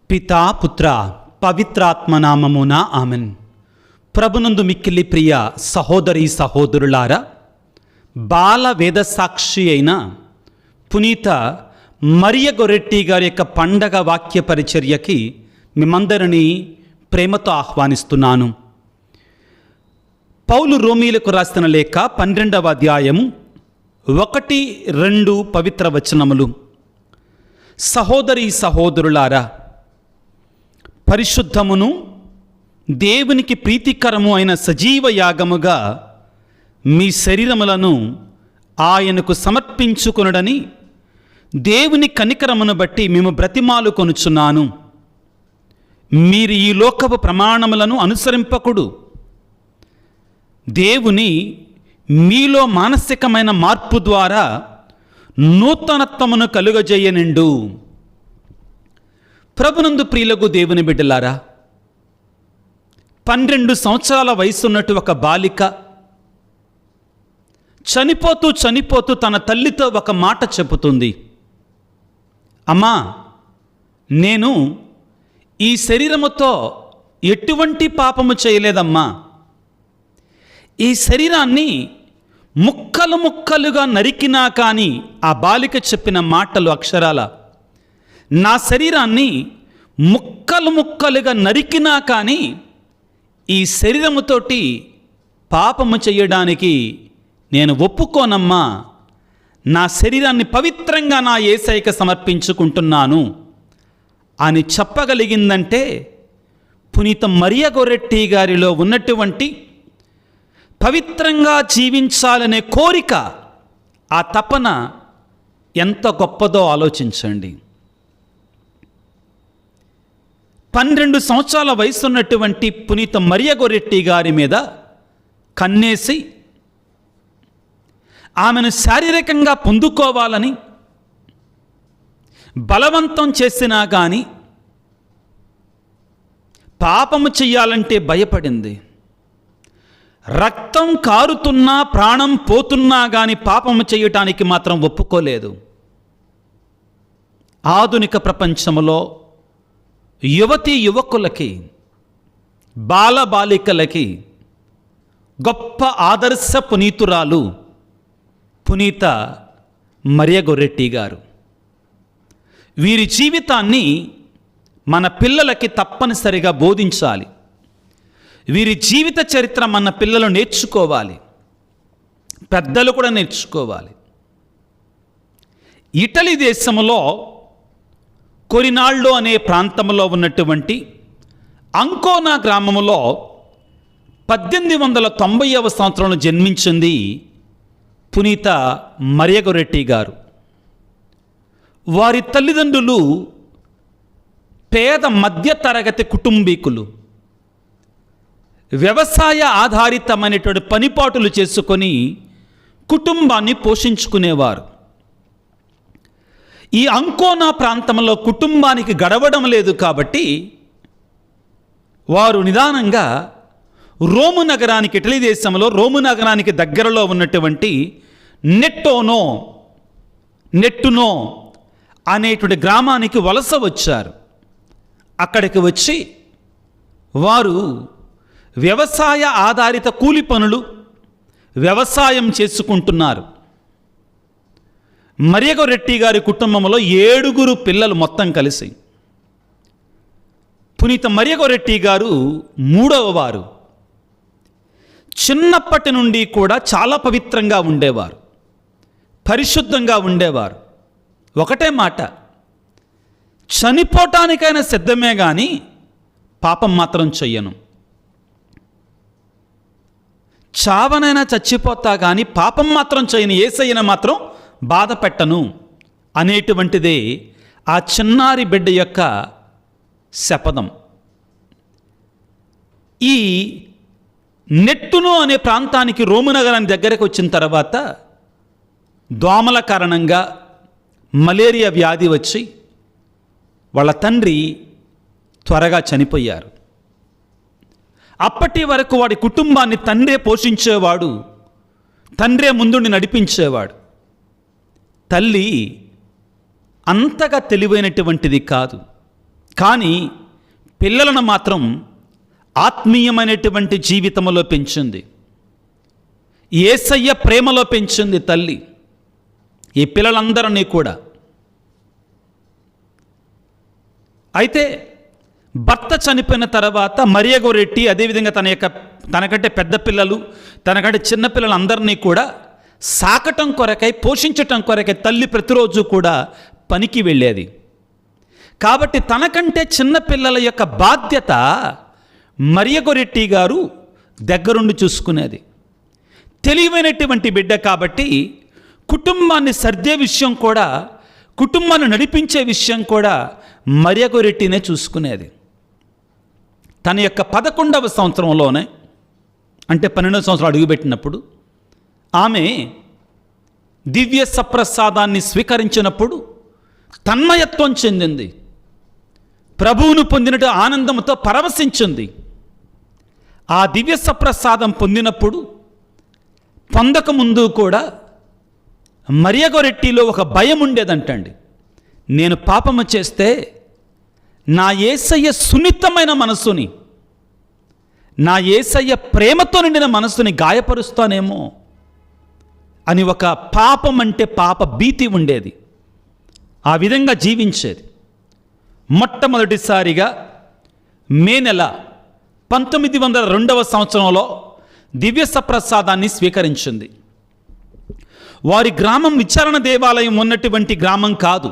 పితా పుత్ర పవిత్రాత్మనామమున ఆమెన్. ప్రభునందు మిక్కిలి ప్రియ సహోదరి సహోదరులారా, బాల వేదసాక్షి అయిన పునీత మరియ గొరెట్టి గారి యొక్క పండగ వాక్య పరిచర్యకి మిమ్మందరినీ ప్రేమతో ఆహ్వానిస్తున్నాను. పౌలు రోమీలకు రాసిన లేఖ 12వ అధ్యాయము 1-2 పవిత్ర వచనములు. సహోదరి సహోదరులారా, పరిశుద్ధమును దేవునికి ప్రీతికరము అయిన సజీవ యాగముగా మీ శరీరములను ఆయనకు సమర్పించుకొనుడని దేవుని కనికరమును బట్టి మేము బ్రతిమాలు కొనుచున్నాను. మీరు ఈ లోకపు ప్రమాణములను అనుసరింపకుడు, దేవుని మీలో మానసికమైన మార్పు ద్వారా నూతనత్వమును కలుగజేయనిండు. ప్రభునందు ప్రియులకు దేవుని బిడ్డలారా, 12 సంవత్సరాల వయసున్నట్టు ఒక బాలిక చనిపోతూ తన తల్లితో ఒక మాట చెబుతుంది. అమ్మా, నేను ఈ శరీరముతో ఎటువంటి పాపము చేయలేదమ్మా. ఈ శరీరాన్ని ముక్కలు ముక్కలుగా నరికినా కానీ, ఆ బాలిక చెప్పిన మాటలు అక్షరాల, నా శరీరాన్ని ముక్కలు ముక్కలుగా నరికినా కానీ ఈ శరీరముతోటి పాపము చేయడానికి నేను ఒప్పుకోనమ్మా. నా శరీరాన్ని పవిత్రంగా నా యేసయ్యకి సమర్పించుకుంటున్నాను అని చెప్పగలిగిందంటే పునీత మరియ గొరెట్టి గారిలో ఉన్నటువంటి పవిత్రంగా జీవించాలనే కోరిక, ఆ తపన ఎంత గొప్పదో ఆలోచించండి. 12 సంవత్సరాల వయసున్నటువంటి పునీత మరియ గొరెట్టి గారి మీద కన్నేసి ఆమెను శారీరకంగా పొందుకోవాలని బలవంతం చేసినా కానీ పాపము చెయ్యాలంటే భయపడింది. రక్తం కారుతున్నా, ప్రాణం పోతున్నా కానీ పాపము చేయటానికి మాత్రం ఒప్పుకోలేదు. ఆధునిక ప్రపంచంలో యువతీ యువకులకి, బాలబాలికలకి గొప్ప ఆదర్శ పునీతురాలు పునీత మరియ గొరెట్టి గారు. వీరి జీవితాన్ని మన పిల్లలకి తప్పనిసరిగా బోధించాలి. వీరి జీవిత చరిత్ర మన పిల్లలు నేర్చుకోవాలి, పెద్దలు కూడా నేర్చుకోవాలి. ఇటలీ దేశంలో కొరినాళ్ళో అనే ప్రాంతంలో ఉన్నటువంటి అంకోనా గ్రామంలో 1890వ సంవత్సరంలో జన్మించింది పునీత మరియ గొరెట్టి గారు. వారి తల్లిదండ్రులు పేద మధ్యతరగతి కుటుంబీకులు. వ్యవసాయ ఆధారితమైనటువంటి పనిపాటులు చేసుకొని కుటుంబాన్ని పోషించుకునేవారు. ఈ అంకోనా ప్రాంతంలో కుటుంబానికి గడవడం లేదు కాబట్టి వారు నిదానంగా రోము నగరానికి, ఇటలీ దేశంలో రోము నగరానికి దగ్గరలో ఉన్నటువంటి నెట్టునో అనేటువంటి గ్రామానికి వలస వచ్చారు. అక్కడికి వచ్చి వారు వ్యవసాయ ఆధారిత కూలి పనులు, వ్యవసాయం చేసుకుంటున్నారు. మరియ గొరెట్టి గారి కుటుంబంలో 7 పిల్లలు మొత్తం కలిసి. పునీత మరియ గొరెట్టి గారు 3వ వారు. చిన్నప్పటి నుండి కూడా చాలా పవిత్రంగా ఉండేవారు, పరిశుద్ధంగా ఉండేవారు. ఒకటే మాట, చనిపోవటానికైనా సిద్ధమే కానీ పాపం మాత్రం చెయ్యను. చావనైనా చచ్చిపోతా కానీ పాపం మాత్రం చేయను, యేసయ్యను మాత్రం బాధ పెట్టను అనేటువంటిదే ఆ చిన్నారి బిడ్డ యొక్క శపథం. ఈ నెట్టునో అనే ప్రాంతానికి, రోము నగరానికి దగ్గరకు వచ్చిన తర్వాత దోమల కారణంగా మలేరియా వ్యాధి వచ్చి వాళ్ళ తండ్రి త్వరగా చనిపోయారు. అప్పటి వరకు వాడి కుటుంబాన్ని తండ్రే పోషించేవాడు, తండ్రే ముందుండి నడిపించేవాడు. తల్లి అంతగా తెలివైనటువంటిది కాదు, కానీ పిల్లలను మాత్రం ఆత్మీయమైనటువంటి జీవితంలో పెంచింది. యేసయ్య ప్రేమలో పెంచింది తల్లి ఈ పిల్లలందరినీ కూడా. అయితే భర్త చనిపోయిన తర్వాత మరియ గోరెట్టి అదేవిధంగా తనకంటే పెద్ద పిల్లలు, తనకంటే చిన్న పిల్లలందరినీ కూడా సాకటం కొరకై, పోషించటం కొరకై తల్లి ప్రతిరోజు కూడా పనికి వెళ్ళేది. కాబట్టి తనకంటే చిన్న పిల్లల యొక్క బాధ్యత మరియ గోరెట్టి గారు దగ్గరుండి చూసుకునేది. తెలివైనటువంటి బిడ్డ కాబట్టి కుటుంబాన్ని సర్దే విషయం కూడా, కుటుంబాన్ని నడిపించే విషయం కూడా మరియ గోరెట్టినే చూసుకునేది. తన యొక్క 11వ సంవత్సరంలోనే, అంటే 12వ సంవత్సరం అడుగుపెట్టినప్పుడు ఆమె దివ్య సప్రసాదాన్ని స్వీకరించినప్పుడు తన్మయత్వం చెందింది. ప్రభువును పొందినట్టు ఆనందంతో పరవశించింది. ఆ దివ్య సప్రసాదం పొందకముందు కూడా మరియ గోరెట్టిలో ఒక భయం ఉండేదంటండి. నేను పాపము చేస్తే నా యేసయ్య సున్నితమైన మనస్సుని, నా యేసయ్య ప్రేమతో నిండిన మనస్సుని గాయపరుస్తానేమో అని ఒక పాపం అంటే పాప భీతి ఉండేది. ఆ విధంగా జీవించేది. మొట్టమొదటిసారిగా మే నెల 1902వ సంవత్సరంలో దివ్య సప్రసాదాన్ని స్వీకరించింది. వారి గ్రామం విచారణ దేవాలయం ఉన్నటువంటి గ్రామం కాదు.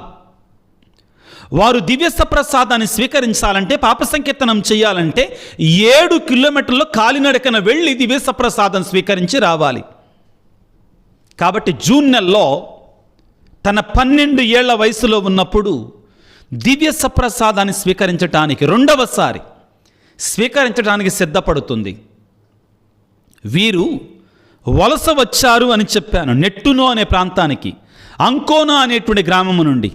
వారు దివ్య సప్రసాదాన్ని స్వీకరించాలంటే, పాప సంకీర్తనం చేయాలంటే 7 కిలోమీటర్లు కాలినడకన వెళ్ళి దివ్య సప్రసాదం స్వీకరించి రావాలి. కాబట్టి జూన్ నెలలో తన 12 ఏళ్ల వయసులో ఉన్నప్పుడు దివ్య సప్రసాదాన్ని స్వీకరించడానికి, రెండవసారి స్వీకరించడానికి సిద్ధపడుతుంది. వీరు వలస వచ్చారు అని చెప్పాను. నెట్టునో అనే ప్రాంతానికి, అంకోనా అనేటువంటి గ్రామము నుండి.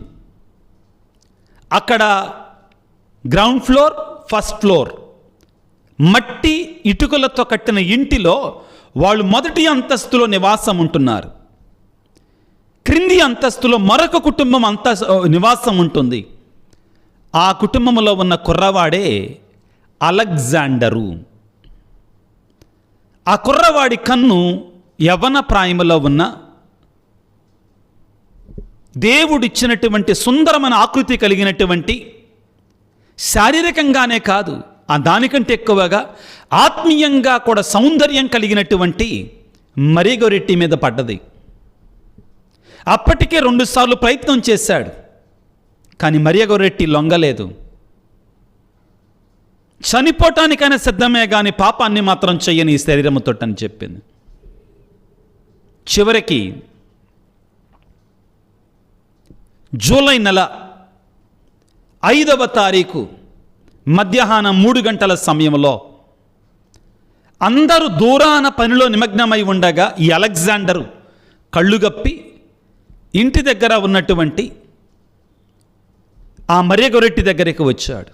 అక్కడ గ్రౌండ్ ఫ్లోర్, ఫస్ట్ ఫ్లోర్ మట్టి ఇటుకలతో కట్టిన ఇంటిలో వాళ్ళు మొదటి అంతస్తులో నివాసం ఉంటున్నారు. క్రింది అంతస్తులో మరొక కుటుంబం నివాసం ఉంటుంది. ఆ కుటుంబంలో ఉన్న కుర్రవాడే అలెగ్జాండరు. ఆ కుర్రవాడి కన్ను యవ్వన ప్రాయములో ఉన్న దేవుడిచ్చినటువంటి సుందరమైన ఆకృతి కలిగినటువంటి, శారీరకంగానే కాదు దానికంటే ఎక్కువగా ఆత్మీయంగా కూడా సౌందర్యం కలిగినటువంటి మరియ గోరెట్టి మీద పడ్డది. అప్పటికే 2 సార్లు ప్రయత్నం చేశాడు. కానీ మరియ గోరెట్టి లొంగలేదు. చనిపోవటానికైనా సిద్ధమే కానీ పాపాన్ని మాత్రం చెయ్యని ఈ శరీరముతో అని చెప్పింది. చివరికి జూలై నెల 5వ తారీఖు మధ్యాహ్నం 3 గంటల సమయంలో అందరూ దూరాన పనిలో నిమగ్నమై ఉండగా ఈ అలెగ్జాండరు కళ్ళుగప్పి ఇంటి దగ్గర ఉన్నటువంటి ఆ మరియ గోరెట్టి దగ్గరికి వచ్చాడు.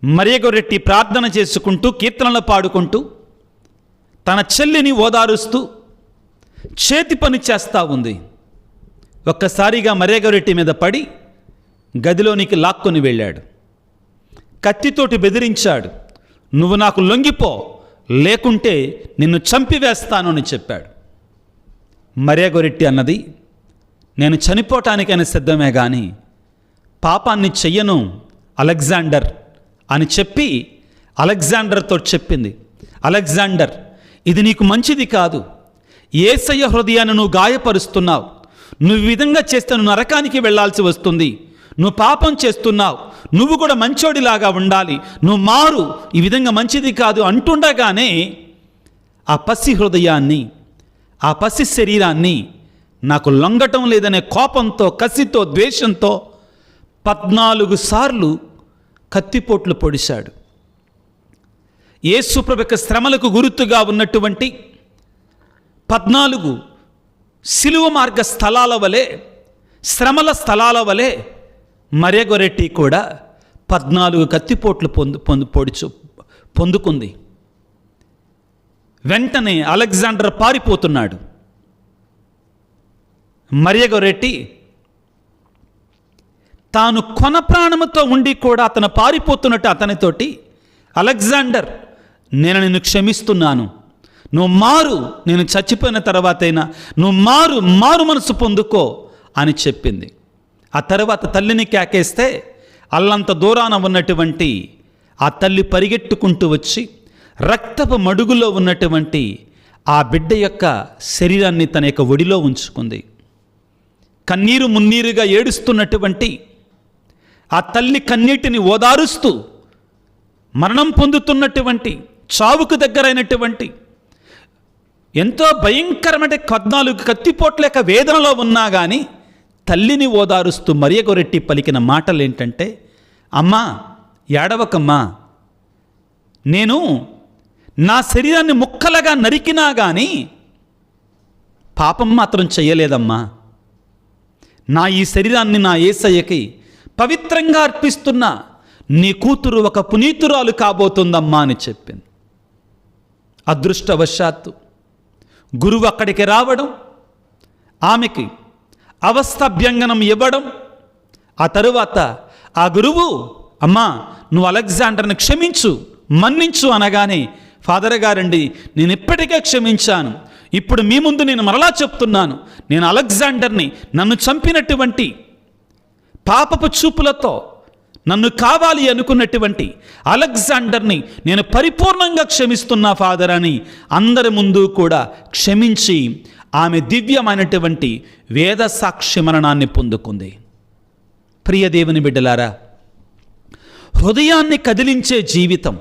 మరియ గోరెట్టి ప్రార్థన చేసుకుంటూ, కీర్తనలు పాడుకుంటూ, తన చెల్లిని ఓదారుస్తూ చేతి పని చేస్తూ ఉంది. ఒక్కసారిగా మరియ గోరెట్టి మీద పడి గదిలోనికి లాక్కొని వెళ్ళాడు. కత్తితోటి బెదిరించాడు. నువ్వు నాకు లొంగిపో, లేకుంటే నిన్ను చంపివేస్తాను అని చెప్పాడు. మరియ గోరెట్టి అన్నది, నేను చనిపోవటానికైనా సిద్ధమే కానీ పాపాన్ని చెయ్యను అలెగ్జాండర్ అని చెప్పి అలెగ్జాండర్తో చెప్పింది. అలెగ్జాండర్, ఇది నీకు మంచిది కాదు. యేసయ్య హృదయాన్ని నువ్వు గాయపరుస్తున్నావు. నువ్వు ఈ విధంగా చేస్తే నువ్వు నరకానికి వెళ్ళాల్సి వస్తుంది. నువ్వు పాపం చేస్తున్నావు. నువ్వు కూడా మంచోడిలాగా ఉండాలి. నువ్వు మారు. ఈ విధంగా మంచిది కాదు అంటుండగానే ఆ పసి హృదయాన్ని, ఆ పసి శరీరాన్ని నాకు లొంగటం లేదనే కోపంతో, కసితో, ద్వేషంతో 14 సార్లు కత్తిపోట్లు పొడిశాడు. యేసు ప్రభు యొక్క శ్రమలకు గుర్తుగా ఉన్నటువంటి 14 సిలువ మార్గ స్థలాల వలె, శ్రమల స్థలాల వలె మరియ గోరెట్టి కూడా 14 కత్తిపోట్లు పొందుకుంది. వెంటనే అలెగ్జాండర్ పారిపోతున్నాడు. మరియ గోరెట్టి తాను కొన ప్రాణముతో ఉండి కూడా అతను పారిపోతున్నట్టు అతనితోటి, అలెగ్జాండర్, నేను నిన్ను క్షమిస్తున్నాను, నువ్వు మారు, నేను చచ్చిపోయిన తర్వాతైనా నువ్వు మారు మనసు పొందుకో అని చెప్పింది. ఆ తర్వాత తల్లిని కేకేస్తే అల్లంత దూరాన ఉన్నటువంటి ఆ తల్లి పరిగెట్టుకుంటూ వచ్చి రక్తపు మడుగులో ఉన్నటువంటి ఆ బిడ్డ యొక్క శరీరాన్ని తన యొక్క ఒడిలో ఉంచుకుంది. కన్నీరు మున్నీరుగా ఏడుస్తున్నటువంటి ఆ తల్లి కన్నీటిని ఓదారుస్తూ మరణం పొందుతున్నటువంటి, చావుకు దగ్గరైనటువంటి, ఎంతో భయంకరమైన 14 కత్తిపోట్ల యొక్క వేదనలో ఉన్నా కానీ తల్లిని ఓదారుస్తూ మరియ గొరెట్టి పలికిన మాటలు ఏంటంటే, అమ్మా ఏడవకమ్మా, నేను నా శరీరాన్ని ముక్కలుగా నరికినా కానీ పాపం మాత్రం చెయ్యలేదమ్మా, నా ఈ శరీరాన్ని నా యేసయ్యకి పవిత్రంగా అర్పిస్తున్నా, నీ కూతురు ఒక పునీతురాలు కాబోతుందమ్మా అని చెప్పింది. అదృష్టవశాత్తు గురువు అక్కడికి రావడం, ఆమెకి అవస్థాభ్యంగనం ఇవ్వడం, ఆ తరువాత ఆ గురువు, అమ్మా నువ్వు అలెగ్జాండర్ని క్షమించు, మన్నించు అనగానే, ఫాదర్ గారండి నేను ఇప్పటికే క్షమించాను, ఇప్పుడు మీ ముందు నేను మరలా చెప్తున్నాను, నేను అలెగ్జాండర్ని, నన్ను చంపినటువంటి పాపపు చూపులతో నన్ను కావాలి అనుకున్నటువంటి అలెగ్జాండర్ని నేను పరిపూర్ణంగా క్షమిస్తున్నా ఫాదర్ అని అందరి ముందు కూడా క్షమించి ఆమె దివ్యమైనటువంటి వేద సాక్షి మరణాన్ని పొందుకుంది. ప్రియ దేవుని బిడ్డలారా, హృదయాన్ని కదిలించే జీవితం,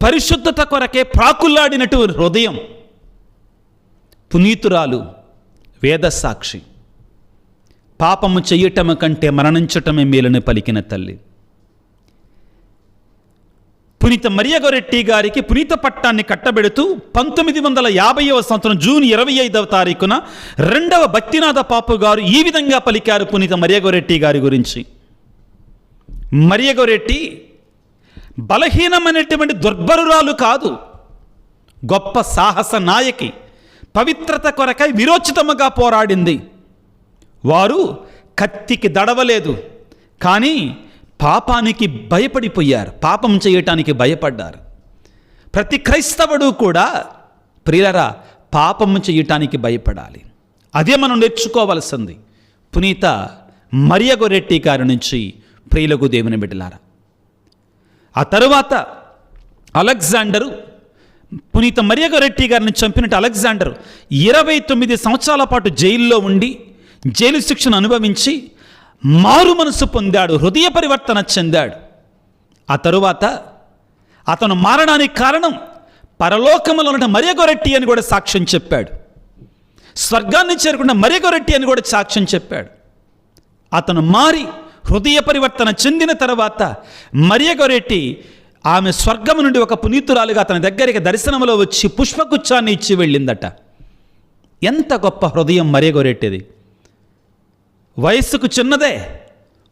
పరిశుద్ధత కొరకే ప్రాకులాడినటువంటి హృదయం, పునీతురాలు, వేద సాక్షి, పాపము చెయ్యటము కంటే మరణించటమే మేలుని పలికిన తల్లి. పునీత మరియ గొరెట్టి గారికి పునీత పట్టాన్ని కట్టబెడుతూ 1950వ సంవత్సరం జూన్ 25వ తారీఖున 2వ భక్తినాథ పాపు గారు ఈ విధంగా పలికారు పునీత మరియ గొరెట్టి గారి గురించి. మరియ గొరెట్టి బలహీనమైనటువంటి దుర్బరురాలు కాదు, గొప్ప సాహస నాయకి, పవిత్రత కొరకై విరోచితముగా పోరాడింది. వారు కత్తికి దడవలేదు, కానీ పాపానికి భయపడిపోయారు, పాపం చేయటానికి భయపడ్డారు. ప్రతి క్రైస్తవుడు కూడా ప్రియులరా పాపము చేయటానికి భయపడాలి. అదే మనం నేర్చుకోవలసింది పునీత మరియ గొరెట్టి గారి నుంచి. ప్రియులకు దేవుని బిడ్డలారా, ఆ తరువాత అలెగ్జాండరు, పునీత మరియ గొరెట్టి గారిని చంపినట్టు అలెగ్జాండరు 29 సంవత్సరాల పాటు జైల్లో ఉండి జైలు శిక్షను అనుభవించి మారు మనసు పొందాడు, హృదయ పరివర్తన చెందాడు. ఆ తరువాత అతను మారడానికి కారణం పరలోకములో ఉన్న మరియ గొరెట్టి అని కూడా సాక్ష్యం చెప్పాడు, స్వర్గాన్ని చేరుకున్న మరియ గొరెట్టి అని కూడా సాక్ష్యం చెప్పాడు. అతను మారి హృదయ పరివర్తన చెందిన తర్వాత మరియ గొరెట్టి ఆమె స్వర్గము నుండి ఒక పునీతురాలుగా అతని దగ్గరికి దర్శనంలో వచ్చి పుష్పగుచ్చాన్ని ఇచ్చి వెళ్ళిందట. ఎంత గొప్ప హృదయం మరియ గొరెట్టిది! వయస్సుకు చిన్నదే,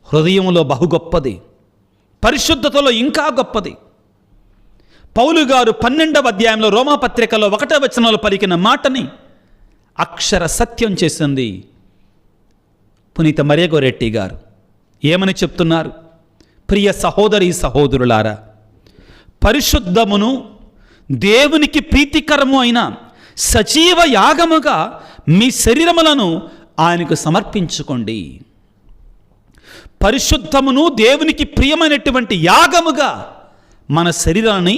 హృదయంలో బహు గొప్పది, పరిశుద్ధతలో ఇంకా గొప్పది. పౌలు గారు 12వ అధ్యాయంలో రోమాపత్రికలో 1వ వచనంలో పలికిన మాటని అక్షర సత్యం చేసింది పునీత మరియ గొరెట్టి గారు. ఏమని చెప్తున్నారు? ప్రియ సహోదరి సహోదరులారా, పరిశుద్ధమును దేవునికి ప్రీతికరము అయిన సజీవ యాగముగా మీ శరీరములను ఆయనకు సమర్పించుకోండి. పరిశుద్ధమును దేవునికి ప్రియమైనటువంటి యాగముగా మన శరీరాన్ని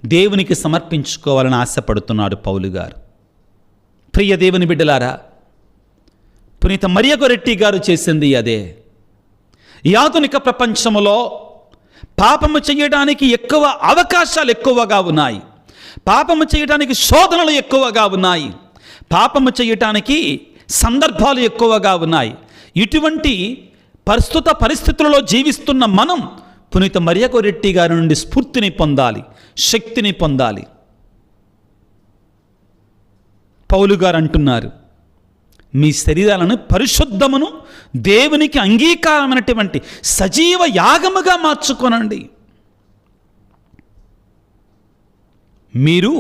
దేవునికి సమర్పించుకోవాలని ఆశపడుతున్నాడు పౌలు గారు. ప్రియ దేవుని బిడ్డలారా, పునీత మరియ గొరెట్టి గారు చేసింది అదే. ఈ ఆధునిక ప్రపంచంలో పాపము చేయడానికి ఎక్కువ అవకాశాలు ఎక్కువగా ఉన్నాయి, పాపము చేయడానికి శోధనలు ఎక్కువగా ఉన్నాయి, పాపము చేయటానికి సందర్భాలు ఎక్కువగా ఉన్నాయి. ఇటువంటి ప్రస్తుత పరిస్థితులలో జీవిస్తున్న మనం పునీత మరియ గొరెట్టి గారి నుండి స్ఫూర్తిని పొందాలి, శక్తిని పొందాలి. పౌలు గారు అంటున్నారు, మీ శరీరాలను పరిశుద్ధమును దేవునికి అంగీకారమైనటువంటి సజీవ యాగముగా మార్చుకొనండి. మీరు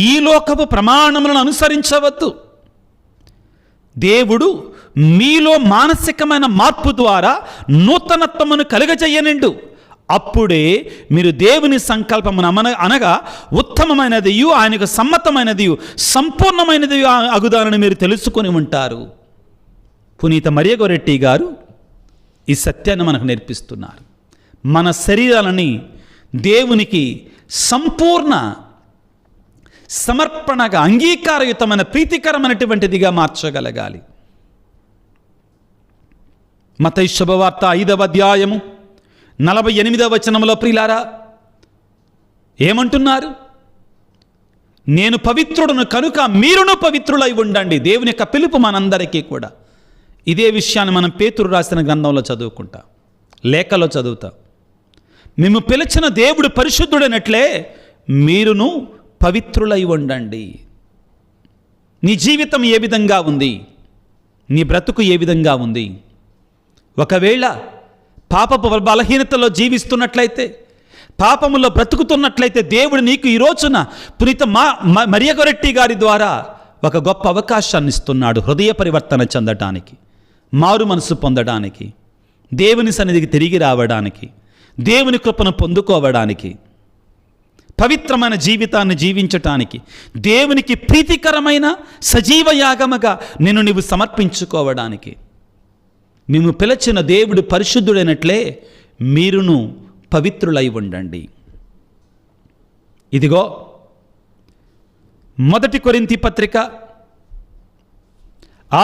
ఈ లోకపు ప్రమాణములను అనుసరించవద్దు, దేవుడు మీలో మానసికమైన మార్పు ద్వారా నూతనత్వమును కలుగజేయనిండు. అప్పుడే మీరు దేవుని సంకల్పమును అనగా ఉత్తమమైనది, ఆయనకు సమ్మతమైనది, సంపూర్ణమైనది అగుదానని మీరు తెలుసుకొని ఉంటారు. పునీత మరియ గొరెట్టి గారు ఈ సత్యాన్ని మనకు నేర్పిస్తున్నారు. మన శరీరాలని దేవునికి సంపూర్ణ సమర్పణగా, అంగీకారయుతమైన, ప్రీతికరమైనటువంటిదిగా మార్చగలగాలి. మత్తయి శుభవార్త 5వ అధ్యాయము 48వ వచనంలో ప్రియులారా ఏమంటున్నారు? నేను పవిత్రుడును కనుక మీరును పవిత్రులై ఉండండి. దేవుని యొక్క పిలుపు మనందరికీ కూడా. ఇదే విషయాన్ని మనం పేతురు రాసిన గ్రంథంలో చదువుకుంటాం, లేఖలో చదువుతాం. మేము పిలిచిన దేవుడు పరిశుద్ధుడైనట్లే మీరును పవిత్రులై ఉండండి. నీ జీవితం ఏ విధంగా ఉంది? నీ బ్రతుకు ఏ విధంగా ఉంది? ఒకవేళ పాపపు బలహీనతలో జీవిస్తున్నట్లయితే, పాపములో బ్రతుకుతున్నట్లయితే, దేవుడు నీకు ఈ రోజున పునీత మరియ గొరెట్టి గారి ద్వారా ఒక గొప్ప అవకాశాన్ని ఇస్తున్నాడు. హృదయ పరివర్తన చెందడానికి, మారు మనసు పొందడానికి, దేవుని సన్నిధికి తిరిగి రావడానికి, దేవుని కృపను పొందుకోవడానికి, పవిత్రమైన జీవితాన్ని జీవించటానికి, దేవునికి ప్రీతికరమైన సజీవ యాగముగా నిన్ను నీవు సమర్పించుకోవడానికి. మేము పిలిచిన దేవుడు పరిశుద్ధుడైనట్లే మీరును పవిత్రులై ఉండండి. ఇదిగో 1 కొరింథీ పత్రిక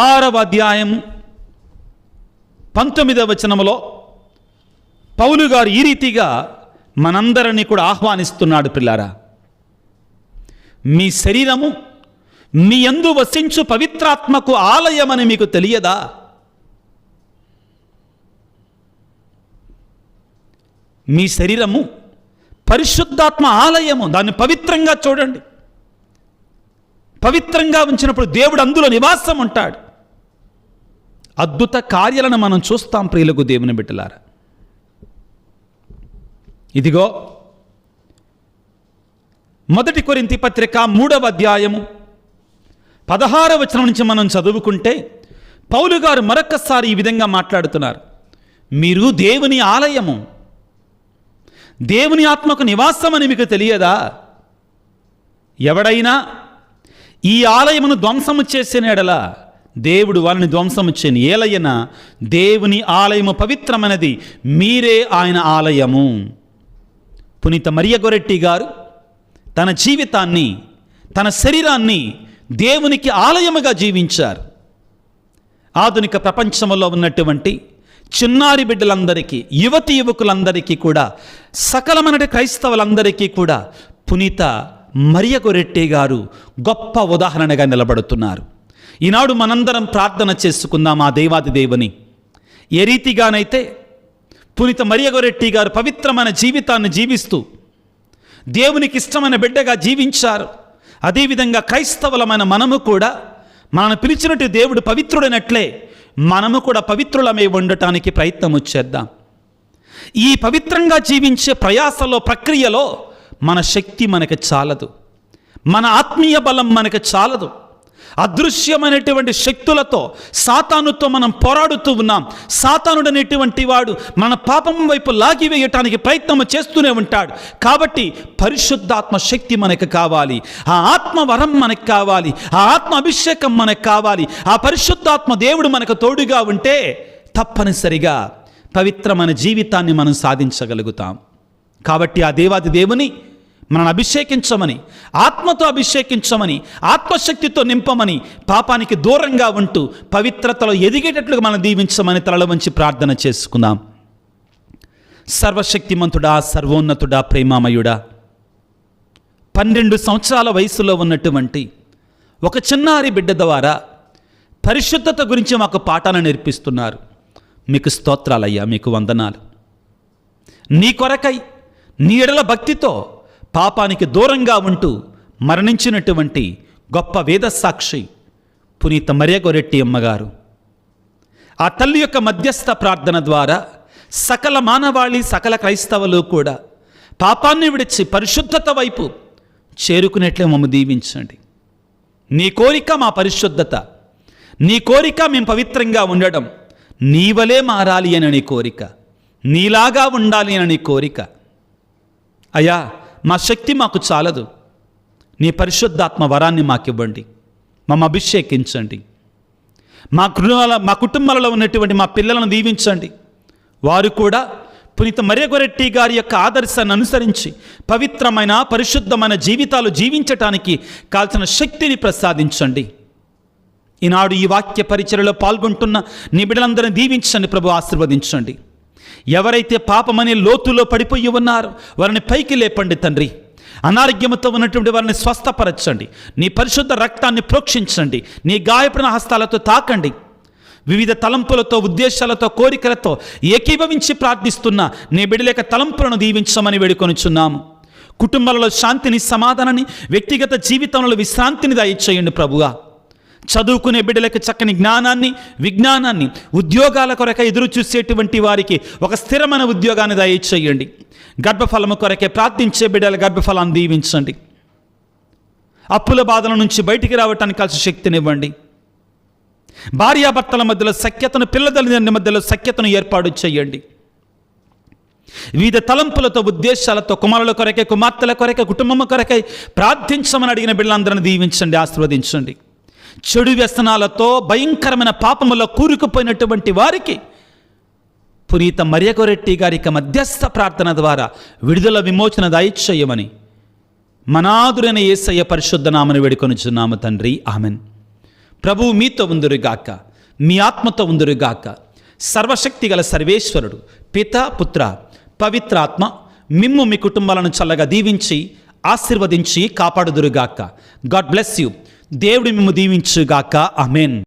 6వ అధ్యాయం 19వ వచనములో పౌలు గారు ఈ రీతిగా మనందరినీ కూడా ఆహ్వానిస్తున్నాడు. పిల్లారా, మీ శరీరము మీ యందు వసించు పవిత్రాత్మకు ఆలయమని మీకు తెలియదా? మీ శరీరము పరిశుద్ధాత్మ ఆలయము. దాన్ని పవిత్రంగా చూడండి. పవిత్రంగా ఉంచినప్పుడు దేవుడు అందులో నివాసం ఉంటాడు. అద్భుత కార్యాలను మనం చూస్తాం ప్రియులకు దేవుని బిడ్డలారా. ఇదిగో 1 కొరింథీ పత్రిక 3వ అధ్యాయము 16వ వచనం నుంచి మనం చదువుకుంటే పౌలు గారు మరొకసారి ఈ విధంగా మాట్లాడుతున్నారు. మీరు దేవుని ఆలయము, దేవుని ఆత్మకు నివాసమని మీకు తెలియదా? ఎవడైనా ఈ ఆలయమును ధ్వంసము చేసిన ఎడల దేవుడు వాళ్ళని ధ్వంసము చేయని. ఏలయ్యన దేవుని ఆలయము పవిత్రమైనది, మీరే ఆయన ఆలయము. పునీత మరియ గొరెట్టి గారు తన జీవితాన్ని, తన శరీరాన్ని దేవునికి ఆలయముగా జీవించారు. ఆధునిక ప్రపంచంలో ఉన్నటువంటి చిన్నారి బిడ్డలందరికీ, యువతి యువకులందరికీ కూడా, సకలమైన క్రైస్తవులందరికీ కూడా పునీత మరియ గొరెట్టి గారు గొప్ప ఉదాహరణగా నిలబడుతున్నారు. ఈనాడు మనందరం ప్రార్థన చేసుకుందాం ఆ దేవాది దేవుని. ఏ రీతిగానైతే పునీత మరియ గొరెట్టి గారు పవిత్రమైన జీవితాన్ని జీవిస్తూ దేవునికి ఇష్టమైన బిడ్డగా జీవించారు, అదేవిధంగా క్రైస్తవులమైన మనము కూడా మనను పిలిచినట్టు దేవుడు పవిత్రుడైనట్లే మనము కూడా పవిత్రులమై ఉండటానికి ప్రయత్నము చేద్దాం. ఈ పవిత్రంగా జీవించే ప్రయాసలో, ప్రక్రియలో మన శక్తి మనకు చాలదు, మన ఆత్మీయ బలం మనకు చాలదు. అదృశ్యమైనటువంటి శక్తులతో, సాతానుతో మనం పోరాడుతూ ఉన్నాం. సాతానుడనేటువంటి వాడు మన పాపం వైపు లాగివేయటానికి ప్రయత్నం చేస్తూనే ఉంటాడు. కాబట్టి పరిశుద్ధాత్మ శక్తి మనకు కావాలి, ఆ ఆత్మ వరం మనకు కావాలి, ఆ ఆత్మ అభిషేకం మనకు కావాలి. ఆ పరిశుద్ధాత్మ దేవుడు మనకు తోడుగా ఉంటే తప్పనిసరిగా పవిత్రమైన జీవితాన్ని మనం సాధించగలుగుతాం. కాబట్టి ఆ దేవాది దేవుని మనల్ని అభిషేకించమని, ఆత్మతో అభిషేకించమని, ఆత్మశక్తితో నింపమని, పాపానికి దూరంగా ఉంటూ పవిత్రతలో ఎదిగేటట్లుగా మనం దీవించమని తలల వంచి ప్రార్థన చేసుకుందాం. సర్వశక్తిమంతుడా, సర్వోన్నతుడా, ప్రేమామయుడా, 12 సంవత్సరాల వయసులో ఉన్నటువంటి ఒక చిన్నారి బిడ్డ ద్వారా పరిశుద్ధత గురించి మాకు పాఠాలను నేర్పిస్తున్నారు. మీకు స్తోత్రాలయ్యా, మీకు వందనాలు. నీ కొరకై నీ ఎడల భక్తితో పాపానికి దూరంగా ఉంటూ మరణించినటువంటి గొప్ప వేద సాక్షి పునీత మరియ గొరెట్టి అమ్మగారు, ఆ తల్లి యొక్క మధ్యస్థ ప్రార్థన ద్వారా సకల మానవాళి, సకల క్రైస్తవులు కూడా పాపాన్ని విడిచి పరిశుద్ధత వైపు చేరుకునేట్లే మమ్మ దీవించండి. నీ కోరిక మా పరిశుద్ధత, నీ కోరిక మేము పవిత్రంగా ఉండడం, నీవలే మారాలి అని నీ కోరిక, నీలాగా ఉండాలి అని నీ కోరిక. అయ్యా, మా శక్తి మాకు చాలదు, నీ పరిశుద్ధాత్మ వరాన్ని మాకివ్వండి, మమ్మ అభిషేకించండి. మా కుటుంబాలలో ఉన్నటువంటి మా పిల్లలను దీవించండి. వారు కూడా పునీత మరియ గొరెట్టి గారి యొక్క ఆదర్శాన్ని అనుసరించి పవిత్రమైన పరిశుద్ధమైన జీవితాలు జీవించటానికి కాల్సిన శక్తిని ప్రసాదించండి. ఈనాడు ఈ వాక్య పరిచర్యలో పాల్గొంటున్న నీ బిడ్డలందరినీ దీవించండి ప్రభు, ఆశీర్వదించండి. ఎవరైతే పాపమనే లోతులో పడిపోయి ఉన్నారో వారిని పైకి లేపండి తండ్రి. అనారోగ్యంతో ఉన్నటువంటి వారిని స్వస్థపరచండి. నీ పరిశుద్ధ రక్తాన్ని ప్రోక్షించండి. నీ గాయపడిన హస్తాలతో తాకండి. వివిధ తలంపులతో, ఉద్దేశాలతో, కోరికలతో ఏకీభవించి ప్రార్థిస్తున్న నీ బిడ్డల తలంపులను దీవించమని వేడుకొనుచున్నాము. కుటుంబాలలో శాంతిని, సమాధానాన్ని, వ్యక్తిగత జీవితంలో విశ్రాంతిని దయచేయండి ప్రభువా. చదువుకునే బిడ్డలకు చక్కని జ్ఞానాన్ని, విజ్ఞానాన్ని, ఉద్యోగాల కొరకై ఎదురు చూసేటువంటి వారికి ఒక స్థిరమైన ఉద్యోగాన్ని దయచేయండి. గర్భఫలము కొరకే ప్రార్థించే బిడ్డల గర్భఫలాన్ని దీవించండి. అప్పుల బాధల నుంచి బయటికి రావటానికి కాల్సిన శక్తినివ్వండి. భార్యాభర్తల మధ్యలో సఖ్యతను, పిల్లల మధ్యలో సఖ్యతను ఏర్పాటు చేయండి. వివిధ తలంపులతో, ఉద్దేశాలతో కుమారుల కొరకే, కుమార్తెల కొరకే, కుటుంబం కొరకై ప్రార్థించమని అడిగిన బిడ్డలందరినీ దీవించండి, ఆశీర్వదించండి. చెడు వ్యసనాలతో, భయంకరమైన పాపములో కూరుకుపోయినటువంటి వారికి పునీత మరియ గొరెట్టి గారి మధ్యస్థ ప్రార్థన ద్వారా విడుదల, విమోచన దయచేయమని మనాదురైన యేసయ్య పరిశుద్ధ నామమున వేడుకొనుచున్నాము తండ్రి, ఆమెన్. ప్రభువు మీతో ఉందురుగాక, మీ ఆత్మతో ఉందురుగాక. సర్వశక్తి గల సర్వేశ్వరుడు పిత, పుత్ర, పవిత్రాత్మ మిమ్ము మీ కుటుంబాలను చల్లగా దీవించి ఆశీర్వదించి కాపాడుదురుగాక. God bless you. దేవుడు మిమ్ము దీవించుగాక. ఆమెన్.